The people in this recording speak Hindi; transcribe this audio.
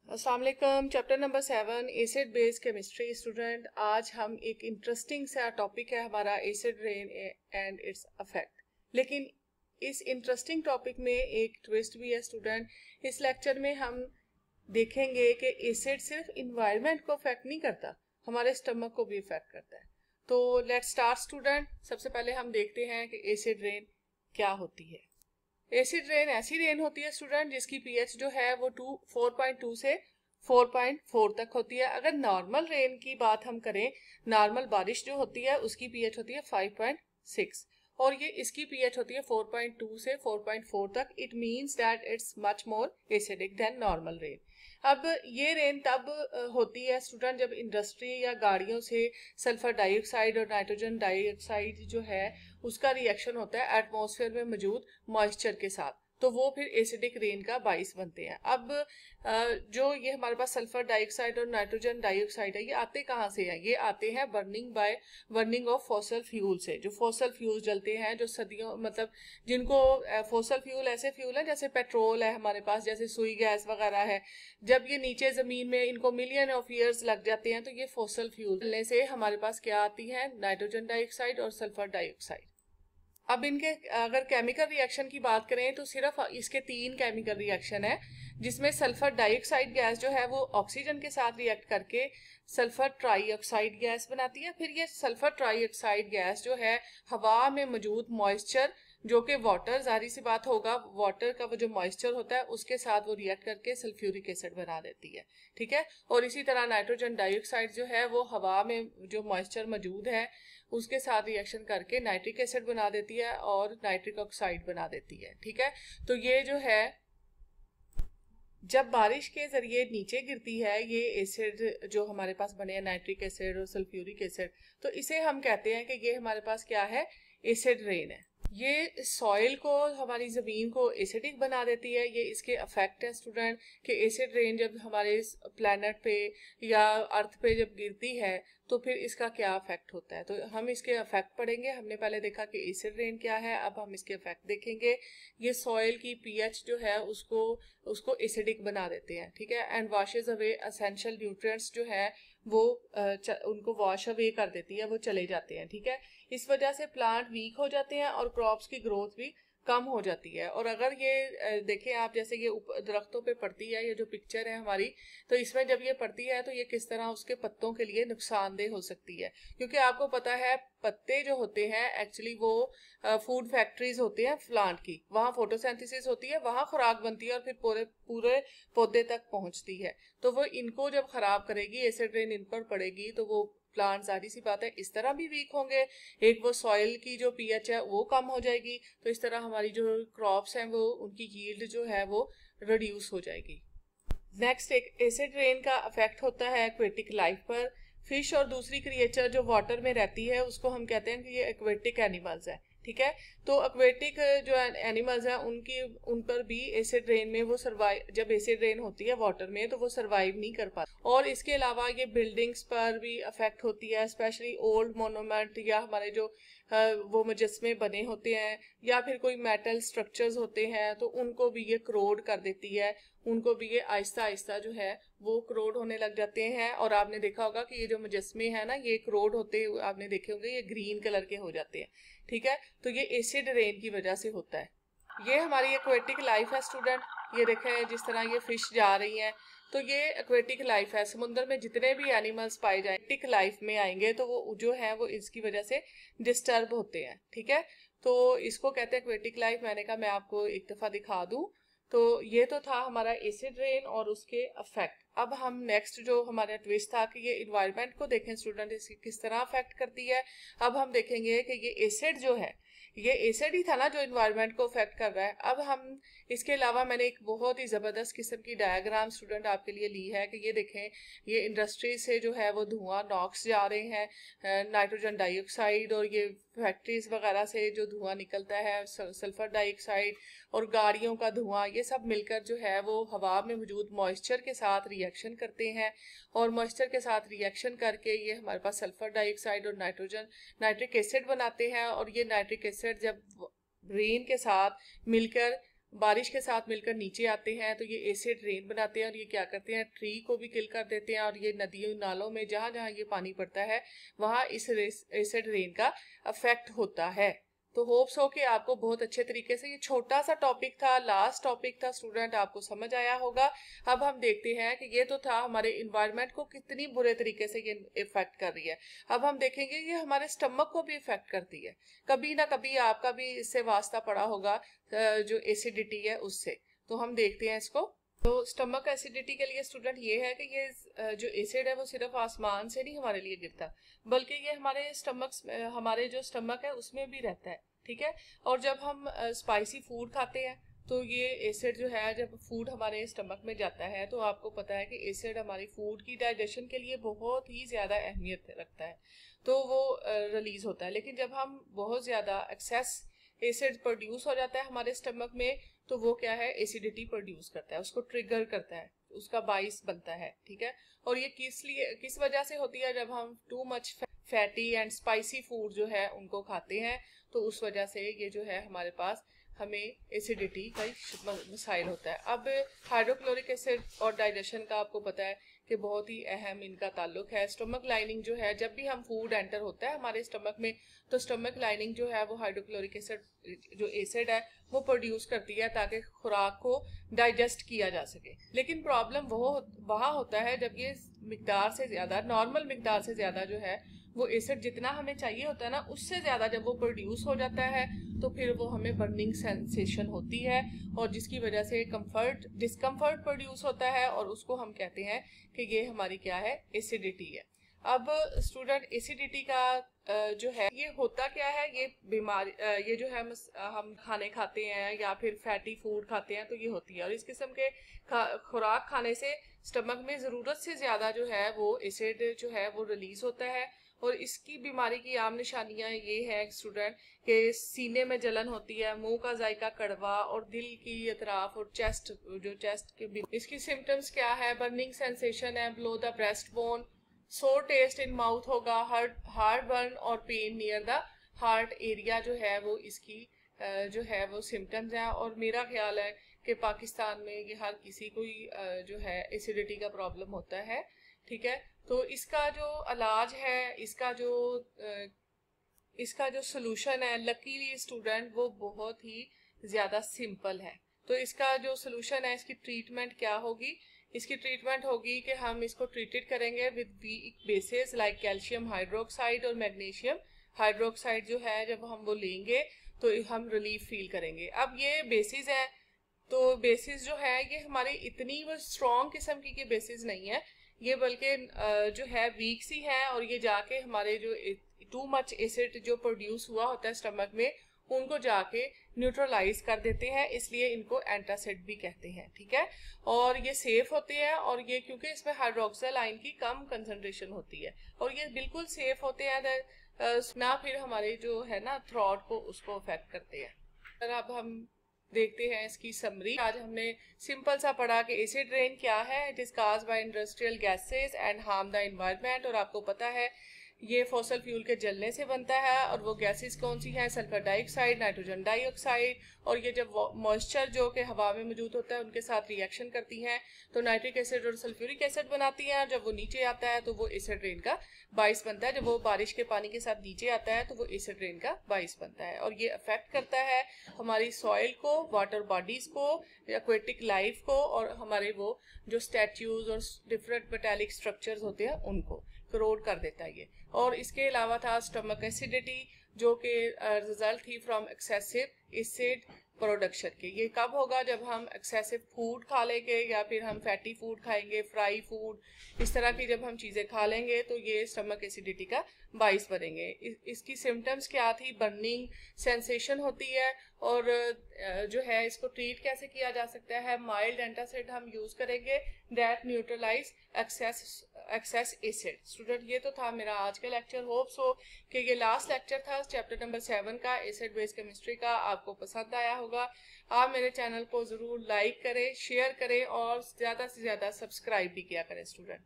अस्सलाम वालेकुम। Chapter number 7 acid base chemistry. Student, आज हम एक इंटरेस्टिंग सा टॉपिक है हमारा acid rain and it's affect. लेकिन इस इंटरेस्टिंग टॉपिक में एक ट्विस्ट भी है स्टूडेंट। इस लेक्चर में हम देखेंगे कि एसिड सिर्फ इन्वायरमेंट को अफेक्ट नहीं करता, हमारे स्टमक को भी अफेक्ट करता है। तो लेट्स स्टार्ट स्टूडेंट। सबसे पहले हम देखते हैं कि एसिड रेन क्या होती है। एसिड रेन ऐसी रेन होती है स्टूडेंट जिसकी पीएच जो है वो 4.2 से 4.4 तक होती है। अगर नॉर्मल रेन की बात हम करें, नॉर्मल बारिश जो होती है उसकी पीएच होती है 5.6 और ये इसकी पीएच होती है 4.2 से 4.4 तक। It means that it's much more acidic then normal rain. अब ये रेन तब होती है स्टूडेंट जब इंडस्ट्री या गाड़ियों से सल्फर डाइऑक्साइड और नाइट्रोजन डाइऑक्साइड जो है उसका रिएक्शन होता है एटमॉस्फेयर में मौजूद मॉइस्चर के साथ, तो वो फिर एसिडिक रेन का बाइस बनते हैं। अब जो ये हमारे पास सल्फर डाइऑक्साइड और नाइट्रोजन डाइऑक्साइड है, ये आते कहाँ से हैं? ये आते हैं बर्निंग ऑफ फॉसल फ्यूल से। जो फॉसल फ्यूल जलते हैं, जो सदियों मतलब जिनको फॉसल फ्यूल ऐसे फ्यूल है जैसे पेट्रोल है हमारे पास, जैसे सुई गैस वगैरह है, जब ये नीचे जमीन में इनको मिलियन ऑफ ईयर्स लग जाते हैं तो ये फॉसल फ्यूल जलने से हमारे पास क्या आती है? नाइट्रोजन डाइऑक्साइड और सल्फर डाइऑक्साइड। अब इनके अगर केमिकल रिएक्शन की बात करें तो सिर्फ इसके 3 केमिकल रिएक्शन है, जिसमें सल्फर डाइऑक्साइड गैस जो है वो ऑक्सीजन के साथ रिएक्ट करके सल्फर ट्राईऑक्साइड गैस बनाती है। फिर ये सल्फर ट्राईऑक्साइड गैस जो है हवा में मौजूद मॉइस्चर, जो कि वाटर, जाहिर सी बात होगा वाटर का वो जो मॉइस्चर होता है उसके साथ वो रिएक्ट करके सल्फ्यूरिक एसिड बना देती है। ठीक है। और इसी तरह नाइट्रोजन डाइऑक्साइड जो है वो हवा में जो मॉइस्चर मौजूद है उसके साथ रिएक्शन करके नाइट्रिक एसिड बना देती है और नाइट्रिक ऑक्साइड बना देती है। ठीक है। तो ये जो है जब बारिश के जरिए नीचे गिरती है ये एसिड जो हमारे पास बने हैं नाइट्रिक एसिड और सल्फ्यूरिक एसिड, तो इसे हम कहते हैं कि ये हमारे पास क्या है? एसिड रेन है। ये सॉइल को, हमारी ज़मीन को एसिडिक बना देती है। ये इसके अफेक्ट है स्टूडेंट कि एसिड रेन जब हमारे प्लैनेट पे या अर्थ पे जब गिरती है तो फिर इसका क्या अफेक्ट होता है। तो हम इसके अफेक्ट पढ़ेंगे। हमने पहले देखा कि एसिड रेन क्या है, अब हम इसके अफेक्ट देखेंगे। ये सॉइल की पीएच जो है उसको एसिडिक बना देते हैं। ठीक है। And washes away essential nutrients जो है वो उनको वॉश अवे कर देती है, वो चले जाते हैं। ठीक है। इस वजह से प्लांट वीक हो जाते हैं और क्रॉप्स की ग्रोथ भी कम हो जाती है। और अगर ये देखें आप, जैसे ये दरख्तों पे पड़ती है, ये जो पिक्चर है हमारी, तो इसमें जब ये पड़ती है तो ये किस तरह उसके पत्तों के लिए नुकसानदेह हो सकती है। क्योंकि आपको पता है पत्ते जो होते हैं एक्चुअली वो फूड फैक्ट्रीज होते हैं प्लांट की, वहाँ फोटोसिंथेसिस होती है, वहाँ खुराक बनती है और फिर पूरे पूरे पौधे तक पहुंचती है। तो वो इनको जब खराब करेगी, एसिड रेन इन पर पड़ेगी, तो वो प्लांट, सारी सी बात है, इस तरह भी वीक होंगे। एक वो सॉइल की जो पीएच है वो कम हो जाएगी, तो इस तरह हमारी जो क्रॉप्स हैं वो उनकी यील्ड जो है वो रिड्यूस हो जाएगी। नेक्स्ट, एक एसिड रेन का इफेक्ट होता है एक्वेटिक लाइफ पर। फिश और दूसरी क्रिएचर जो वाटर में रहती है उसको हम कहते हैं कि ये एक्वेटिक एनिमल्स है। ठीक है। तो एक्वेटिक जो एनिमल्स हैं उन पर भी एसिड रेन में वो सर्वाइव, जब एसिड रेन होती है वाटर में तो वो सर्वाइव नहीं कर पाते। और इसके अलावा ये बिल्डिंग्स पर भी अफेक्ट होती है, स्पेशली ओल्ड मोनूमेंट या हमारे जो वो मुजस्मे बने होते हैं या फिर कोई मेटल स्ट्रक्चर्स होते हैं तो उनको भी ये क्रोड कर देती है, उनको भी ये आहिस्ता आहिस्ता जो है वो क्रोड होने लग जाते हैं। और आपने देखा होगा कि ये जो मुजस्मे हैं ना, ये क्रोड होते हुए आपने देखे होंगे ये ग्रीन कलर के हो जाते हैं। ठीक है। तो ये एसिड रेन की वजह से होता है। ये हमारी एक्वेटिक लाइफ है स्टूडेंट। ये देखें जिस तरह ये फिश जा रही हैं, तो ये एक्वेटिक लाइफ है। समुद्र में जितने भी एनिमल्स पाए जाए एक्वेटिक लाइफ में आएंगे तो वो जो है वो इसकी वजह से डिस्टर्ब होते हैं। ठीक है। तो इसको कहते हैं एक्वेटिक लाइफ। मैंने कहा मैं आपको एक दफा दिखा दूं। तो ये तो था हमारा एसिड रेन और उसके अफेक्ट। अब हम नेक्स्ट जो हमारा ट्विस्ट था कि ये इन्वायरमेंट को देखें स्टूडेंट, इसकी किस तरह अफेक्ट करती है। अब हम देखेंगे कि ये एसिड जो है, ये एसिड ही था ना जो इन्वायरमेंट को अफेक्ट कर रहा है। अब हम इसके अलावा मैंने एक बहुत ही ज़बरदस्त किस्म की डायग्राम स्टूडेंट आपके लिए ली है कि ये देखें, ये इंडस्ट्री से जो है वो धुआं, नॉक्स जा रहे हैं, नाइट्रोजन डाइऑक्साइड, और ये फैक्ट्रीज वगैरह से जो धुआं निकलता है सल्फर डाइऑक्साइड और गाड़ियों का धुआं, ये सब मिलकर जो है वो हवा में मौजूद मॉइस्चर के साथ रिएक्शन करते हैं और मॉइस्चर के साथ रिएक्शन करके ये हमारे पास सल्फर डाइऑक्साइड और नाइट्रिक एसिड बनाते हैं। और ये नाइट्रिक एसिड जब रेन के साथ मिलकर बारिश के साथ मिलकर नीचे आते हैं तो ये एसिड रेन बनाते हैं और ये क्या करते हैं, ट्री को भी किल कर देते हैं, और ये नदियों नालों में जहां जहां ये पानी पड़ता है वहां इस एसिड रेन का इफेक्ट होता है। तो होप्स हो कि आपको बहुत अच्छे तरीके से, ये छोटा सा टॉपिक था, लास्ट टॉपिक था स्टूडेंट, आपको समझ आया होगा। अब हम देखते हैं कि ये तो था हमारे इन्वायरमेंट को कितनी बुरे तरीके से ये इफेक्ट कर रही है। अब हम देखेंगे ये हमारे स्टमक को भी इफेक्ट करती है। कभी ना कभी आपका भी इससे वास्ता पड़ा होगा जो एसिडिटी है उससे। तो हम देखते हैं इसको। तो स्टमक एसिडिटी के लिए स्टूडेंट ये है कि ये जो एसिड है वो सिर्फ आसमान से नहीं हमारे लिए गिरता, बल्कि ये हमारे जो स्टमक है उसमें भी रहता है, ठीक है। और जब हम स्पाइसी फूड खाते हैं तो ये एसिड जो है, जब फूड हमारे स्टमक में जाता है तो आपको पता है कि एसिड हमारी फूड की डाइजेशन के लिए बहुत ही ज़्यादा अहमियत रखता है, तो वो रिलीज होता है। लेकिन जब हम बहुत ज़्यादा एक्सेस एसिड प्रोड्यूस हो जाता है हमारे स्टमक में, तो वो क्या है, एसिडिटी प्रोड्यूस करता है, उसको ट्रिगर करता है, उसका बाइस बनता है, ठीक है। और ये किस वजह से होती है, जब हम too much fatty and spicy food जो है उनको खाते हैं, तो उस वजह से ये जो है हमारे पास हमें एसिडिटी का मसाइल होता है। अब हाइड्रोक्लोरिक एसिड और डाइजेशन का आपको पता है कि बहुत ही अहम इनका ताल्लुक है। स्टमक लाइनिंग जो है, जब भी हम फूड एंटर होता है हमारे स्टमक में, तो स्टमक लाइनिंग जो है वो हाइड्रोक्लोरिक एसिड जो एसिड है वो प्रोड्यूस करती है ताकि खुराक को डाइजेस्ट किया जा सके। लेकिन प्रॉब्लम वहाँ होता है जब ये मिकदार से ज़्यादा, नॉर्मल मिकदार से ज़्यादा जो है वो एसिड जितना हमें चाहिए होता है ना, उससे ज़्यादा जब वो प्रोड्यूस हो जाता है तो फिर वो हमें बर्निंग सेंसेशन होती है, और जिसकी वजह से डिस्कम्फर्ट प्रोड्यूस होता है, और उसको हम कहते हैं कि ये हमारी क्या है, एसिडिटी है। अब स्टूडेंट एसिडिटी का जो है ये होता क्या है, ये बीमारी ये जो है हम खाने खाते हैं या फिर फैटी फूड खाते हैं तो ये होती है, और इस किस्म के खुराक खाने से स्टमक में ज़रूरत से ज़्यादा जो है वो एसिड जो है वो रिलीज होता है। और इसकी बीमारी की आम निशानियां ये है स्टूडेंट कि सीने में जलन होती है, मुंह का जायका कड़वा, और दिल की अतराफ और चेस्ट के इसकी सिम्टम्स क्या है, बर्निंग सेंसेशन है below the breast bone, sore taste in mouth होगा, हार्ट बर्न और pain near the heart area जो है वो इसकी जो है वो सिम्टम्स हैं। और मेरा ख्याल है कि पाकिस्तान में ये हर किसी को ही जो है एसिडिटी का प्रॉब्लम होता है, ठीक है। तो इसका जो इलाज है, इसका जो सोल्यूशन है लकीली स्टूडेंट वो बहुत ही ज़्यादा सिंपल है। तो इसका जो सोल्यूशन है, इसकी ट्रीटमेंट क्या होगी, इसकी ट्रीटमेंट होगी कि हम इसको ट्रीटेड करेंगे with weak bases like calcium hydroxide और मैग्नीशियम हाइड्रोक्साइड जो है, जब हम वो लेंगे तो हम रिलीफ फील करेंगे। अब ये बेसिस है, तो बेसिस जो है ये हमारी इतनी वो स्ट्रॉन्ग किस्म की बेसिस नहीं है, ये बल्कि जो है वीक सी है, और ये जाके हमारे जो टू मच एसिड जो प्रोड्यूस हुआ होता है स्टमक में उनको जाके न्यूट्रलाइज कर देते हैं, इसलिए इनको एंटासिड भी कहते हैं, ठीक है। और ये सेफ होते हैं, और ये क्योंकि इसमें हाइड्रोक्सिल आयन की कम कंसंट्रेशन होती है, और ये बिल्कुल सेफ होते हैं, ना फिर हमारे जो है ना थ्रोट को उसको अफेक्ट करते हैं। अब हम देखते हैं इसकी समरी। आज हमने सिंपल सा पढ़ा कि एसिड रेन क्या है, it is caused by industrial gases and harm the environment. और आपको पता है ये फॉसल फ्यूल के जलने से बनता है, और वो गैसेस कौन सी हैं, सल्फर डाइऑक्साइड, नाइट्रोजन डाइऑक्साइड, और ये जब मॉइस्चर जो कि हवा में मौजूद होता है उनके साथ रिएक्शन करती हैं तो नाइट्रिक एसिड और सल्फ्यूरिक एसिड बनाती हैं, और जब वो नीचे आता है तो वो एसिड रेन का बाइस बनता है। जब वो बारिश के पानी के साथ नीचे आता है तो वो एसिड रेन का बाइस बनता है, और ये अफेक्ट करता है हमारी सॉइल को, वाटर बॉडीज को, एक्वेटिक लाइफ को, और हमारे वो जो स्टैच्यूज और डिफरेंट मेटालिक स्ट्रक्चर्स होते हैं उनको करोड कर देता है ये। और इसके अलावा था स्टमक एसिडिटी जो कि रिजल्ट थी फ्रॉम एक्सेसिव एसिड प्रोडक्शन के। ये कब होगा, जब हम एक्सेसिव फूड खा लेंगे या फिर हम फैटी फूड खाएंगे, फ्राई फूड, इस तरह की जब हम चीज़ें खा लेंगे तो ये स्टमक एसिडिटी का बाइस बनेंगे। इसकी सिम्टम्स क्या थी, बर्निंग सेंसेशन होती है, और जो है इसको ट्रीट कैसे किया जा सकता है, माइल्ड एंटासिड हम यूज़ करेंगे that neutralise excess acid. Student ये तो था मेरा आज का लेक्चर। होप्स हो कि ये लास्ट लेक्चर था चैप्टर नंबर 7 का एसिड बेस केमिस्ट्री का, आपको पसंद आया होगा। आप मेरे चैनल को ज़रूर लाइक करें, शेयर करें, और ज़्यादा से ज़्यादा सब्सक्राइब भी किया करें स्टूडेंट।